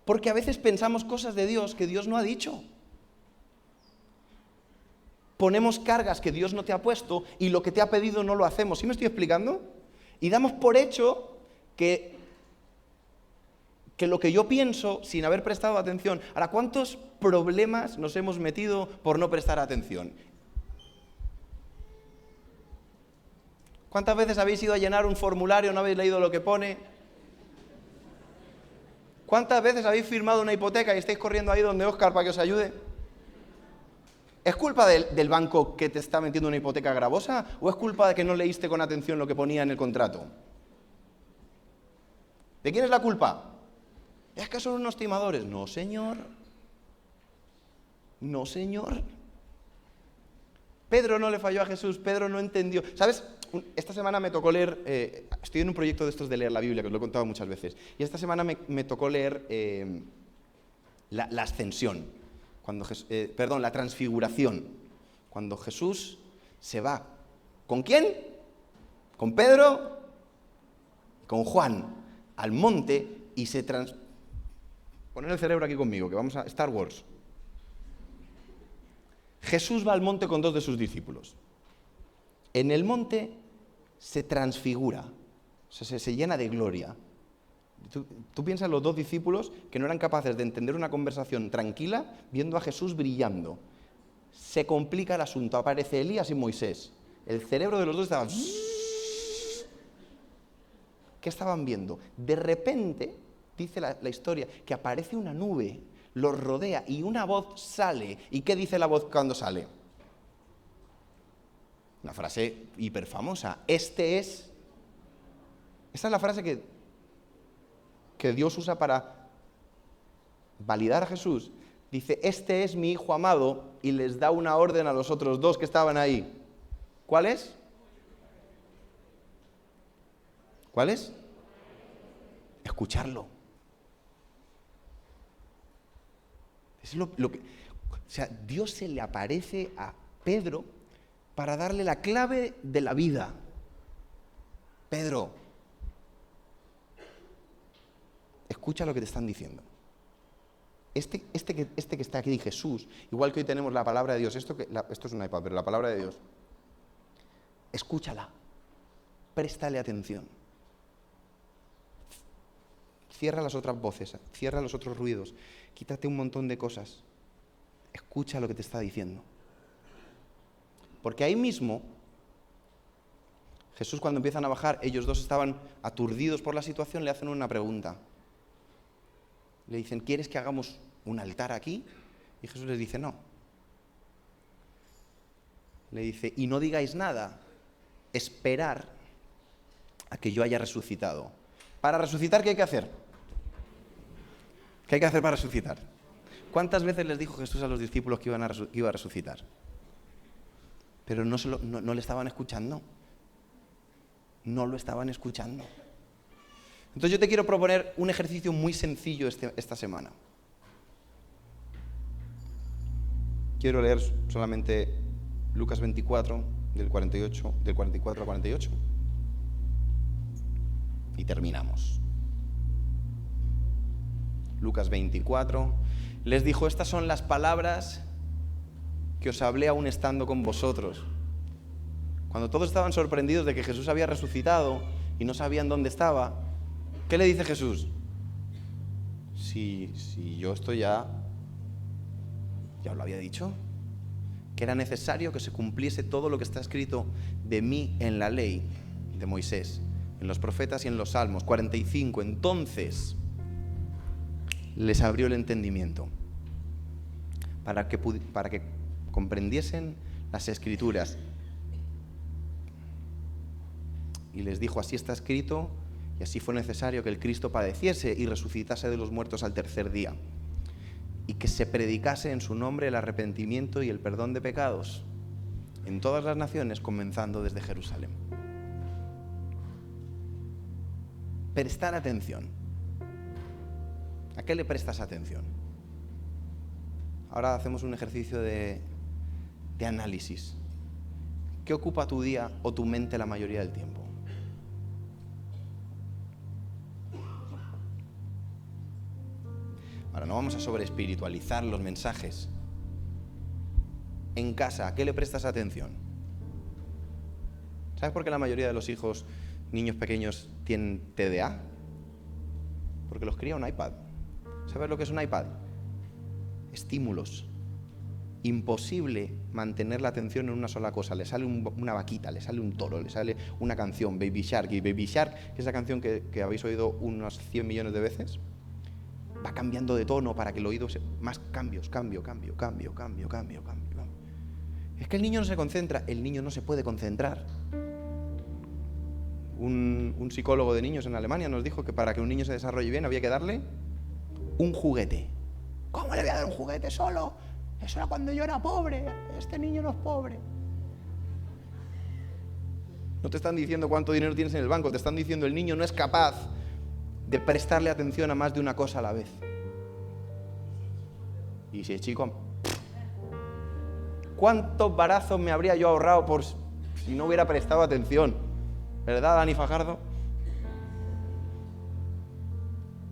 Speaker 1: porque a veces pensamos cosas de Dios que Dios no ha dicho. Ponemos cargas que Dios no te ha puesto y lo que te ha pedido no lo hacemos. ¿Sí me estoy explicando? Y damos por hecho que lo que yo pienso sin haber prestado atención. Ahora, ¿cuántos problemas nos hemos metido por no prestar atención? ¿Cuántas veces habéis ido a llenar un formulario y no habéis leído lo que pone? ¿Cuántas veces habéis firmado una hipoteca y estáis corriendo ahí donde Óscar para que os ayude? ¿Es culpa del banco que te está metiendo una hipoteca gravosa o es culpa de que no leíste con atención lo que ponía en el contrato? ¿De quién es la culpa? ¿Es que son unos timadores? No, señor. No, señor. Pedro no le falló a Jesús, Pedro no entendió. ¿Sabes? Esta semana me tocó leer, estoy en un proyecto de estos de leer la Biblia, que os lo he contado muchas veces, y esta semana me tocó leer la ascensión, la transfiguración, cuando Jesús se va. ¿Con quién? Con Pedro, con Juan, al monte y se Poner el cerebro aquí conmigo, que vamos a Star Wars. Jesús va al monte con 2 de sus discípulos. En el monte se transfigura, o sea, se llena de gloria. Tú piensas en los 2 discípulos que no eran capaces de entender una conversación tranquila viendo a Jesús brillando. Se complica el asunto, aparece Elías y Moisés. El cerebro de los 2 estaba... ¿Qué estaban viendo? De repente, dice la historia, que aparece una nube, los rodea y una voz sale. ¿Y qué dice la voz cuando sale? Una frase hiperfamosa. Esta es la frase que Dios usa para validar a Jesús. Dice, este es mi hijo amado, y les da una orden a los otros 2 que estaban ahí. ¿Cuál es? ¿Cuál es? Escucharlo. Es lo que, o sea, Dios se le aparece a Pedro para darle la clave de la vida. Pedro, escucha lo que te están diciendo. Este que está aquí, Jesús, igual que hoy tenemos la palabra de Dios, esto es un iPad, pero la palabra de Dios, escúchala, préstale atención. Cierra las otras voces, cierra los otros ruidos, quítate un montón de cosas. Escucha lo que te está diciendo. Porque ahí mismo, Jesús cuando empiezan a bajar, ellos 2 estaban aturdidos por la situación, le hacen una pregunta. Le dicen, ¿quieres que hagamos un altar aquí? Y Jesús les dice, no. Le dice, y no digáis nada, esperar a que yo haya resucitado. Para resucitar, ¿qué hay que hacer? ¿Qué hay que hacer para resucitar? ¿Cuántas veces les dijo Jesús a los discípulos que iba a resucitar? Pero no le estaban escuchando. No lo estaban escuchando. Entonces yo te quiero proponer un ejercicio muy sencillo esta semana. Quiero leer solamente Lucas 24. del 44 al 48. Y terminamos. Lucas 24. Les dijo: estas son las palabras que os hablé aún estando con vosotros. Cuando todos estaban sorprendidos de que Jesús había resucitado y no sabían dónde estaba, ¿qué le dice Jesús? Si yo esto ya os lo había dicho, que era necesario que se cumpliese todo lo que está escrito de mí en la ley de Moisés, en los profetas y en los salmos. 45. Entonces les abrió el entendimiento para que comprendiesen las Escrituras. Y les dijo: así está escrito, y así fue necesario que el Cristo padeciese y resucitase de los muertos al tercer día, y que se predicase en su nombre el arrepentimiento y el perdón de pecados en todas las naciones, comenzando desde Jerusalén. Prestar atención. ¿A qué le prestas atención? Ahora hacemos un ejercicio de análisis. ¿Qué ocupa tu día o tu mente la mayoría del tiempo? Ahora, no vamos a sobreespiritualizar los mensajes. En casa, ¿a qué le prestas atención? ¿Sabes por qué la mayoría de los hijos, niños pequeños, tienen TDA? Porque los cría un iPad. ¿Sabes lo que es un iPad? Estímulos. Imposible mantener la atención en una sola cosa. Le sale una vaquita, le sale un toro, le sale una canción, Baby Shark. Y Baby Shark, que es esa canción que habéis oído unos 100 millones de veces, va cambiando de tono para que el oído más cambio. Es que el niño no se concentra, el niño no se puede concentrar. Un psicólogo de niños en Alemania nos dijo que para que un niño se desarrolle bien había que darle un juguete. ¿Cómo le voy a dar un juguete solo? Eso era cuando yo era pobre. Este niño no es pobre. No te están diciendo cuánto dinero tienes en el banco, te están diciendo el niño no es capaz de prestarle atención a más de una cosa a la vez. Y si es chico, ¿cuántos barazos me habría yo ahorrado por si no hubiera prestado atención? ¿Verdad, Dani Fajardo?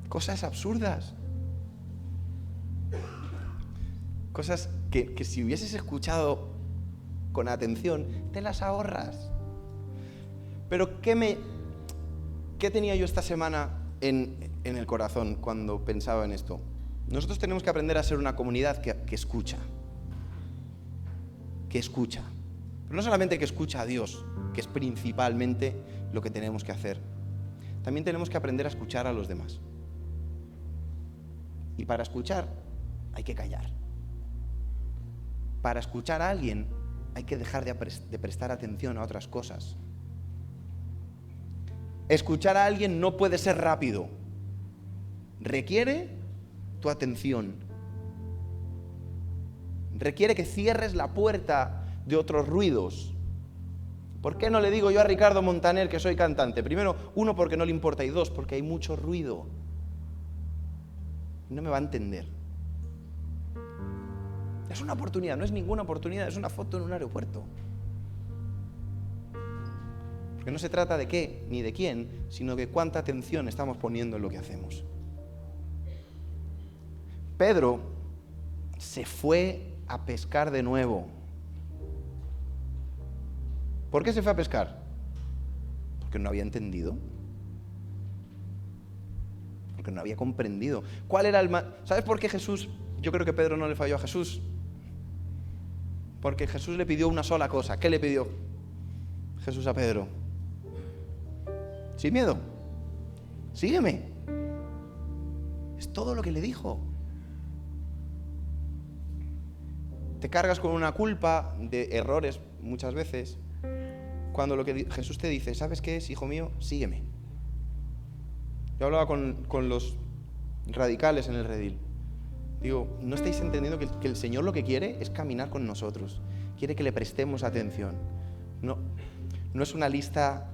Speaker 1: Cosas absurdas. Cosas que si hubieses escuchado con atención, te las ahorras. Pero ¿qué tenía yo esta semana en el corazón cuando pensaba en esto? Nosotros tenemos que aprender a ser una comunidad que escucha. Que escucha. Pero no solamente que escucha a Dios, que es principalmente lo que tenemos que hacer. También tenemos que aprender a escuchar a los demás. Y para escuchar hay que callar. Para escuchar a alguien hay que dejar de prestar atención a otras cosas. Escuchar a alguien no puede ser rápido. Requiere tu atención. Requiere que cierres la puerta de otros ruidos. ¿Por qué no le digo yo a Ricardo Montaner que soy cantante? Primero, 1, porque no le importa, y 2, porque hay mucho ruido. No me va a entender. Es una oportunidad, no es ninguna oportunidad, es una foto en un aeropuerto. Porque no se trata de qué ni de quién, sino de cuánta atención estamos poniendo en lo que hacemos. Pedro se fue a pescar de nuevo. ¿Por qué se fue a pescar? Porque no había entendido. Porque no había comprendido. ¿Cuál era ¿Sabes por qué Jesús? Yo creo que Pedro no le falló a Jesús. Porque Jesús le pidió una sola cosa. ¿Qué le pidió Jesús a Pedro? Sin miedo. Sígueme. Es todo lo que le dijo. Te cargas con una culpa de errores muchas veces, cuando lo que Jesús te dice, ¿sabes qué es, hijo mío? Sígueme. Yo hablaba con los radicales en el redil. Digo, ¿no estáis entendiendo que el Señor lo que quiere es caminar con nosotros? Quiere que le prestemos atención. No es una lista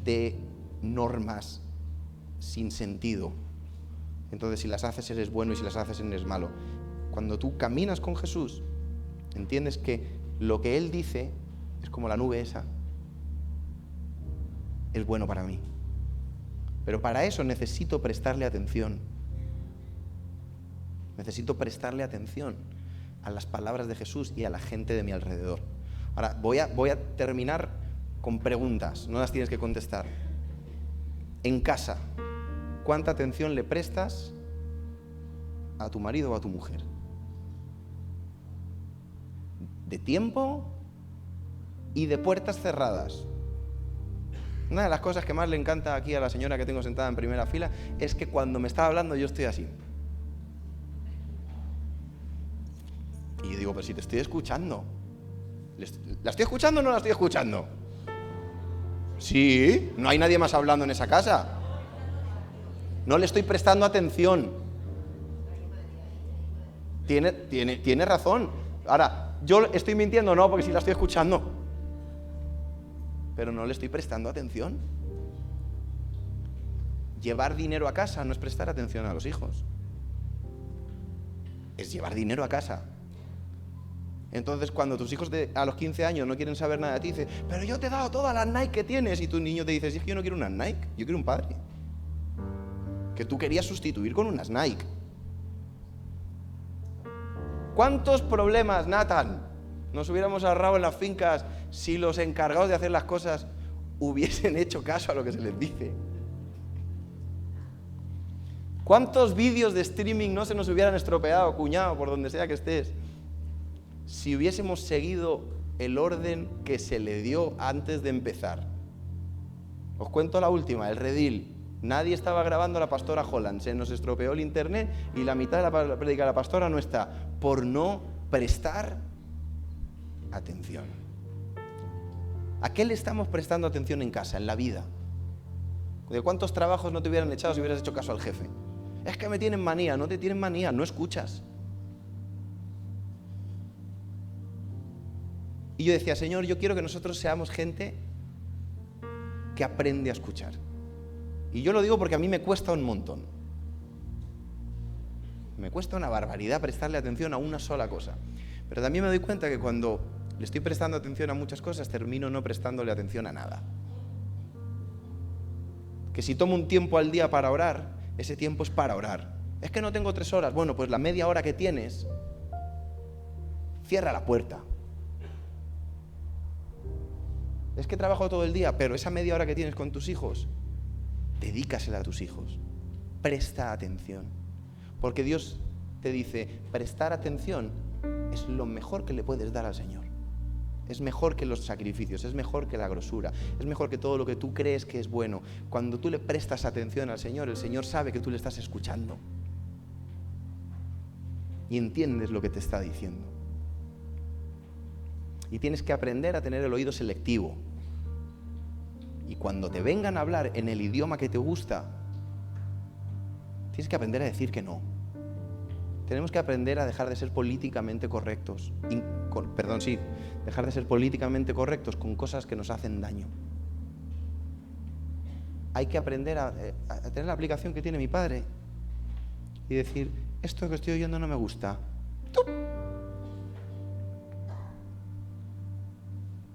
Speaker 1: de normas sin sentido. Entonces, si las haces eres bueno y si las haces eres malo. Cuando tú caminas con Jesús, entiendes que lo que Él dice es como la nube esa. Es bueno para mí. Pero para eso necesito prestarle atención. Necesito prestarle atención a las palabras de Jesús y a la gente de mi alrededor. Ahora, voy a terminar con preguntas, no las tienes que contestar. En casa, ¿cuánta atención le prestas a tu marido o a tu mujer? De tiempo y de puertas cerradas. Una de las cosas que más le encanta aquí a la señora que tengo sentada en primera fila es que cuando me está hablando yo estoy así. Y yo digo, pero si te estoy escuchando. ¿La estoy escuchando o no la estoy escuchando? Sí, no hay nadie más hablando en esa casa. No le estoy prestando atención. Tiene razón. Ahora, yo estoy mintiendo, no, porque sí la estoy escuchando. Pero no le estoy prestando atención. Llevar dinero a casa no es prestar atención a los hijos. Es llevar dinero a casa. Entonces, cuando tus hijos a los 15 años no quieren saber nada de ti, dices, pero yo te he dado todas las Nike que tienes. Y tu niño te dice, es que yo no quiero unas Nike, yo quiero un padre. Que tú querías sustituir con unas Nike. ¿Cuántos problemas, Nathan, nos hubiéramos ahorrado en las fincas si los encargados de hacer las cosas hubiesen hecho caso a lo que se les dice? ¿Cuántos vídeos de streaming no se nos hubieran estropeado, cuñado, por donde sea que estés, si hubiésemos seguido el orden que se le dio antes de empezar? Os cuento la última, el redil. Nadie estaba grabando a la pastora Holland, se nos estropeó el internet y la mitad de la prédica de la pastora no está, por no prestar atención. ¿A qué le estamos prestando atención en casa, en la vida? ¿De cuántos trabajos no te hubieran echado si hubieras hecho caso al jefe? Es que me tienen manía, no te tienen manía, no escuchas. Y yo decía, Señor, yo quiero que nosotros seamos gente que aprende a escuchar. Y yo lo digo porque a mí me cuesta un montón. Me cuesta una barbaridad prestarle atención a una sola cosa. Pero también me doy cuenta que cuando le estoy prestando atención a muchas cosas, termino no prestándole atención a nada. Que si tomo un tiempo al día para orar, ese tiempo es para orar. Es que no tengo 3 horas. Bueno, pues la media hora que tienes, cierra la puerta. Es que trabajo todo el día, pero esa media hora que tienes con tus hijos, dedícasela a tus hijos. Presta atención. Porque Dios te dice, prestar atención es lo mejor que le puedes dar al Señor. Es mejor que los sacrificios, es mejor que la grosura, es mejor que todo lo que tú crees que es bueno. Cuando tú le prestas atención al Señor, el Señor sabe que tú le estás escuchando. Y entiendes lo que te está diciendo. Y tienes que aprender a tener el oído selectivo. Y cuando te vengan a hablar en el idioma que te gusta, tienes que aprender a decir que no. Tenemos que aprender a dejar de ser políticamente correctos. Dejar de ser políticamente correctos con cosas que nos hacen daño. Hay que aprender a tener la aplicación que tiene mi padre y decir, esto que estoy oyendo no me gusta. ¡Tup!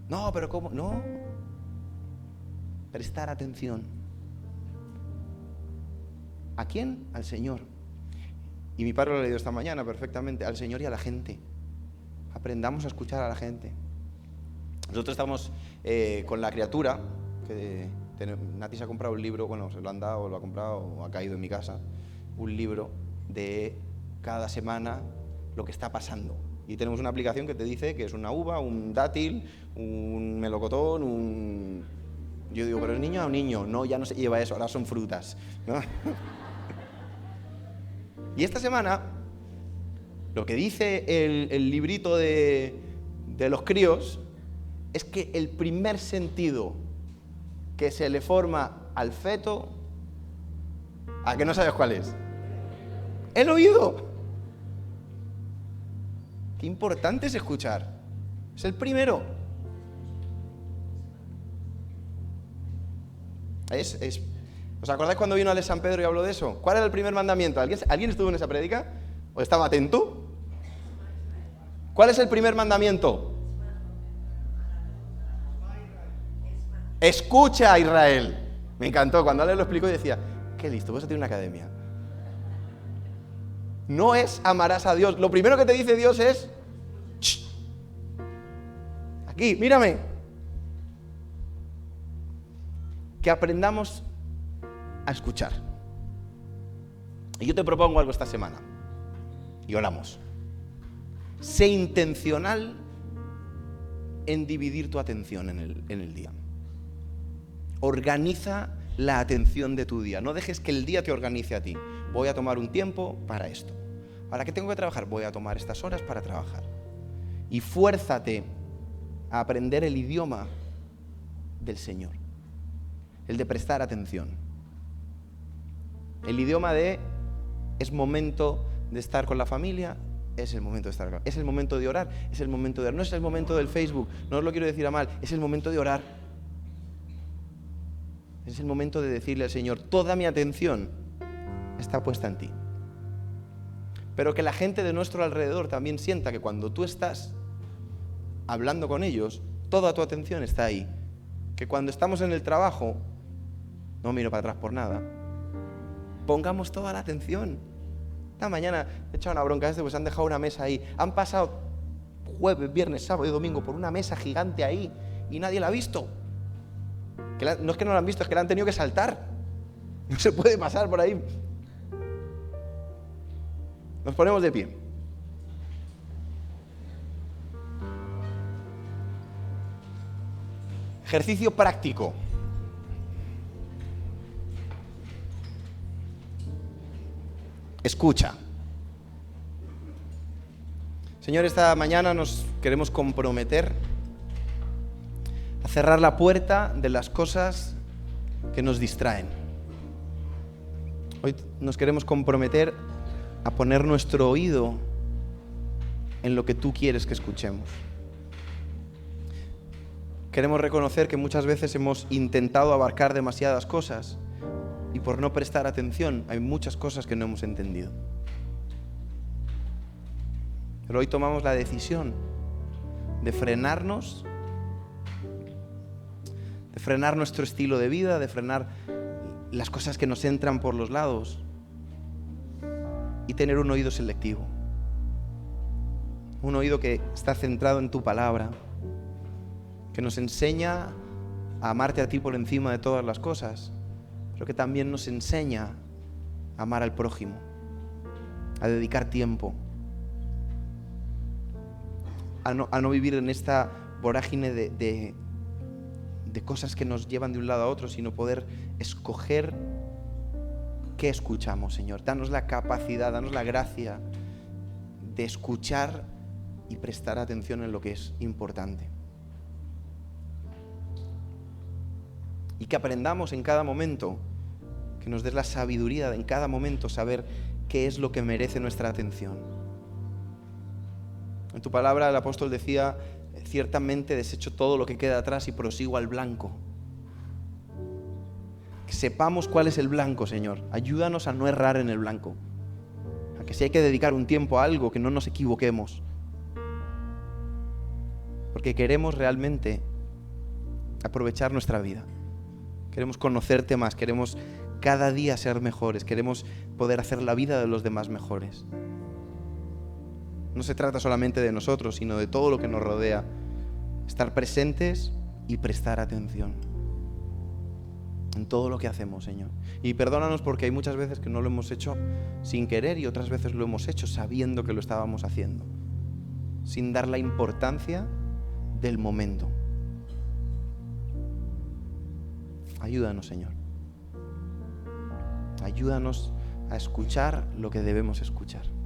Speaker 1: No, pero ¿cómo? No. Prestar atención. ¿A quién? Al Señor. Y mi padre lo ha leído esta mañana perfectamente. Al Señor y a la gente. Aprendamos a escuchar a la gente. Nosotros estamos con la criatura, que Nati se ha comprado un libro, bueno, se lo han dado, lo ha comprado, o ha caído en mi casa, un libro de cada semana lo que está pasando. Y tenemos una aplicación que te dice que es una uva, un dátil, un melocotón, Yo digo, ¿pero es niño o niño? No, ya no se lleva eso, ahora son frutas, ¿no? Y esta semana, lo que dice el librito de los críos es que el primer sentido que se le forma al feto, ¿a que no sabes cuál es? El oído. Qué importante es escuchar. Es el primero. ¿Os acordáis cuando vino Alex San Pedro y habló de eso? ¿Cuál era el primer mandamiento? ¿Alguien estuvo en esa prédica? ¿O estaba atento? ¿Cuál es el primer mandamiento? Escucha a Israel. Me encantó. Cuando Ale lo explicó y decía, qué listo, pues eso tiene una academia. No es amarás a Dios. Lo primero que te dice Dios es, ¡shh! Aquí, mírame. Que aprendamos a escuchar. Y yo te propongo algo esta semana. Y oramos. Sé intencional en dividir tu atención en el día. Organiza la atención de tu día. No dejes que el día te organice a ti. Voy a tomar un tiempo para esto. ¿Para qué tengo que trabajar? Voy a tomar estas horas para trabajar. Y fuérzate a aprender el idioma del Señor. El de prestar atención. El idioma de es momento de estar con la familia, es el momento de estar con la familia. Es el momento de orar, es el momento de orar. No es el momento del Facebook, no os lo quiero decir a mal, es el momento de orar. Es el momento de decirle al Señor, toda mi atención está puesta en ti. Pero que la gente de nuestro alrededor también sienta que cuando tú estás hablando con ellos, toda tu atención está ahí. Que cuando estamos en el trabajo, no miro para atrás por nada, pongamos toda la atención. Esta mañana he echado una bronca pues han dejado una mesa ahí. Han pasado jueves, viernes, sábado y domingo por una mesa gigante ahí y nadie la ha visto. No es que no la han visto, es que la han tenido que saltar. No se puede pasar por ahí. Nos ponemos de pie. Ejercicio práctico. Escucha. Señor, esta mañana nos queremos comprometer a cerrar la puerta de las cosas que nos distraen. Hoy nos queremos comprometer a poner nuestro oído en lo que tú quieres que escuchemos. Queremos reconocer que muchas veces hemos intentado abarcar demasiadas cosas y por no prestar atención hay muchas cosas que no hemos entendido. Pero hoy tomamos la decisión de frenarnos, de frenar nuestro estilo de vida, de frenar las cosas que nos entran por los lados y tener un oído selectivo. Un oído que está centrado en tu palabra, que nos enseña a amarte a ti por encima de todas las cosas, pero que también nos enseña a amar al prójimo, a dedicar tiempo, a no vivir en esta vorágine de cosas que nos llevan de un lado a otro, sino poder escoger qué escuchamos, Señor. Danos la capacidad, danos la gracia de escuchar y prestar atención en lo que es importante. Y que aprendamos en cada momento, que nos des la sabiduría de en cada momento saber qué es lo que merece nuestra atención. En tu palabra el apóstol decía, ciertamente desecho todo lo que queda atrás y prosigo al blanco. Que sepamos cuál es el blanco, Señor. Ayúdanos a no errar en el blanco. A que si hay que dedicar un tiempo a algo, que no nos equivoquemos. Porque queremos realmente aprovechar nuestra vida. Queremos conocerte más, queremos cada día ser mejores, queremos poder hacer la vida de los demás mejores. No se trata solamente de nosotros, sino de todo lo que nos rodea. Estar presentes y prestar atención en todo lo que hacemos, Señor. Y perdónanos porque hay muchas veces que no lo hemos hecho sin querer y otras veces lo hemos hecho sabiendo que lo estábamos haciendo, sin dar la importancia del momento. Ayúdanos, Señor. Ayúdanos a escuchar lo que debemos escuchar.